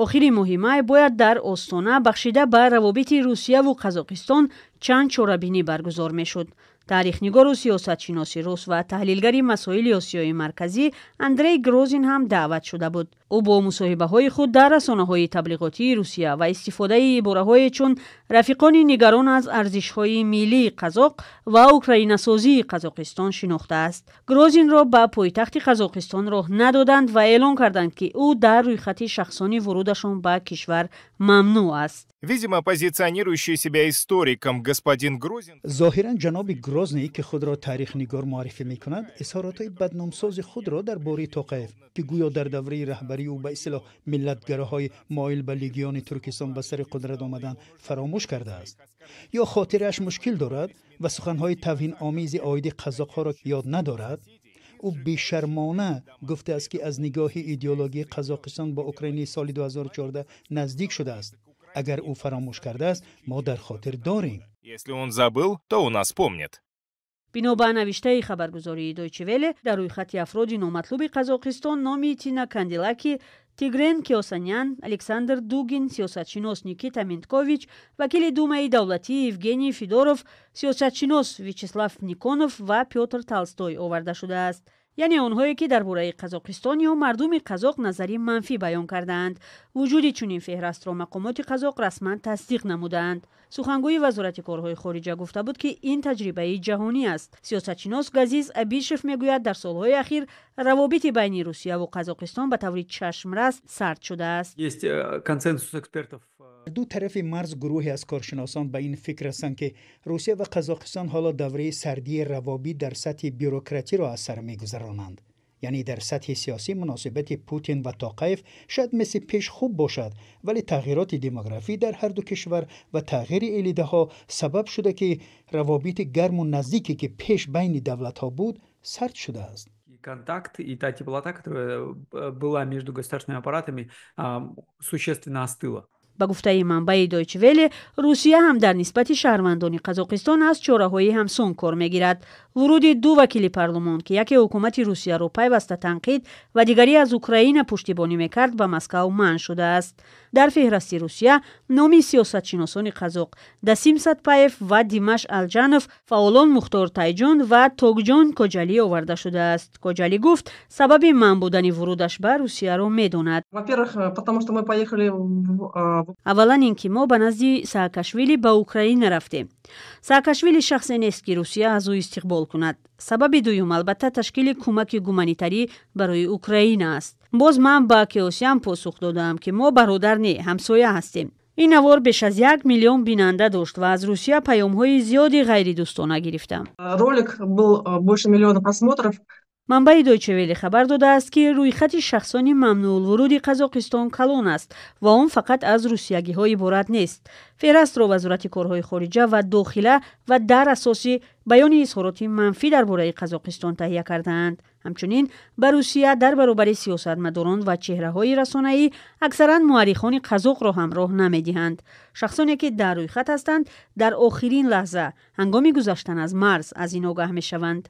охири муҳима бояд дар остона бахшида ба равобити Русияву Қазоқистон чанд чорабинӣ баргузор мешуд. таърихнигору сиёсатшиноси рус ва таҳлилгари масоили осиёи марказӣ Андрей Грозин ҳам даъват шуда буд. ӯ бо мусоҳибаҳои худ дар расонаҳои таблиғотии Русия ва истифодаи ибораҳое чун рафиқони нигарон аз арзишҳои миллии қазоқ ва украинасозии Қазоқистон шинохтааст. Грозинро ба пойтахти Қазоқистон роҳ надоданд ва эълон карданд, ки ӯ дар рӯйхати шахсони вурудашон ба кишвар мамнӯъ аст. Видимо, позиционирующий себя историком господин Грозин. Зохиран ҷаноби Грозний, ки худро таърихнигор муаррифӣ мекунад, изҳоротҳои бадномсози худро дар бораи Тоқаев, ки гӯё дар давраи раҳбарии ӯ ба истлоҳ миллатгароҳои моил ба легиони Туркистон ба сари қудрат омадан фаромӯш кардааст. ё хотирааш мушкил дорад ва суханҳои тавҳиномези оиди қазоқҳоро ёд надорад. ӯ бешармона гуфтааст, ки аз нигоҳи идеологии Қазоқистон ба Украини соли 2014 наздик шудааст. Агар ӯ фаромӯш кардааст, мо дар хотир дорем. Если он забыл, то у нас помнит. бино ба навиштаи хабаргузории Deutsche Welle, дар рӯйхати афроди номатлуби Қазоқистон номи Тина Канделаки, Тигрен Киосанян, Александр Дугин, сиёсатшинос Никита Менткович, вакили Думаи давлатӣ Евгений Федоров, сиёсатшинос Вячеслав Никонов ва Пётр Толстой оварда шудааст. яъне онҳое ки дар бораи Қазоқистон ё мардуми қазоқ назари манфӣ баён кардаанд. вуҷуди чунин феҳрастро мақомоти қазоқ расман тасдиқ намудаанд. сухангӯи вазорати корҳои хориҷа гуфта буд, ки ин таҷрибаи ҷаҳонӣ аст. сиёсатшинос Газиз Абишев мегӯяд, дар солҳои ахир равобити байни Русияву Қазоқистон ба таври чашмрас сард шудааст. Есть консенсус экспертов. ду тарафи марз гурӯҳе аз коршиносон ба ин фикр ҳастанд, ки Русия ва Қазоқистон ҳоло давраи сардии равобит дар сатҳи бюрократиро аз сар мегузаронанд. яъне дар сатҳи сиёсӣ муносибати Путин ва Тоқаев шояд мисли пеш хуб бошад, вале тағйироти демографӣ дар ҳарду кишвар ва тағйири элидаҳо сабаб шуда, ки равобити гарму наздике, ки пеш байни давлатҳо буд, сард шудааст. Контакт и та теплота, которая была между государственными аппаратами, существенно остыла. ба гуфтаи манбаи Deutsche Welle, Русия ҳам дар нисбати шаҳрвандони Қазоқистон аз чораҳои ҳамсон кор мегирад. вуруди ду вакили парлумон, ки яке ҳукумати Русияро пайваста танқид ва дигаре аз Украина пуштибонӣ мекард, ба Москав манъ шудааст. дар феҳрасти Русия номи сиёсатшиносони қазоқ Дасим Сатпаев ва Димаш Алҷанов, фаъолон Мухтор Тайҷон ва Тогҷон Коҷалӣ оварда шудааст. Коҷалӣ гуфт, сабаби манъ будани вурудаш ба Русияро медонад. Во-первых, потому что мы поехали аввалан ин ки мо ба назди Саакашвили ба Украина рафтем. Саакашвили шахсе нест, ки Русия аз ӯ истиқбол кунад. сабаби дуюм албатта ташкили кӯмаки гуманитарӣ барои Украина аст. боз ман ба Кеосян посух додам, ки мо бародар не, ҳамсоя ҳастем. ин навор беш аз 1 миллион бинанда дошт ва аз Русия паёмҳои зиёди ғайридӯстона гирифтам. Ролик был больше миллиона просмотров. манбаи Deutsche Welle хабар додааст, ки рӯйхати шахсони мамнуъулвуруди Қазоқистон калон аст ва он фақат аз русиягиҳо иборат нест. феҳрастро вазорати корҳои хориҷа ва дохила ва дар асоси баёни изҳороти манфӣ дар бораи Қазоқистон таҳия кардаанд. ҳамчунин ба Русия дар баробари сиёсатмадорон ва чеҳраҳои расонаӣ аксаран муаррихони қазоқро ҳам роҳ намедиҳанд. шахсоне ки дар рӯйхат ҳастанд, дар охирин лаҳза ҳангоми гузаштан аз марз аз ин огаҳ мешаванд.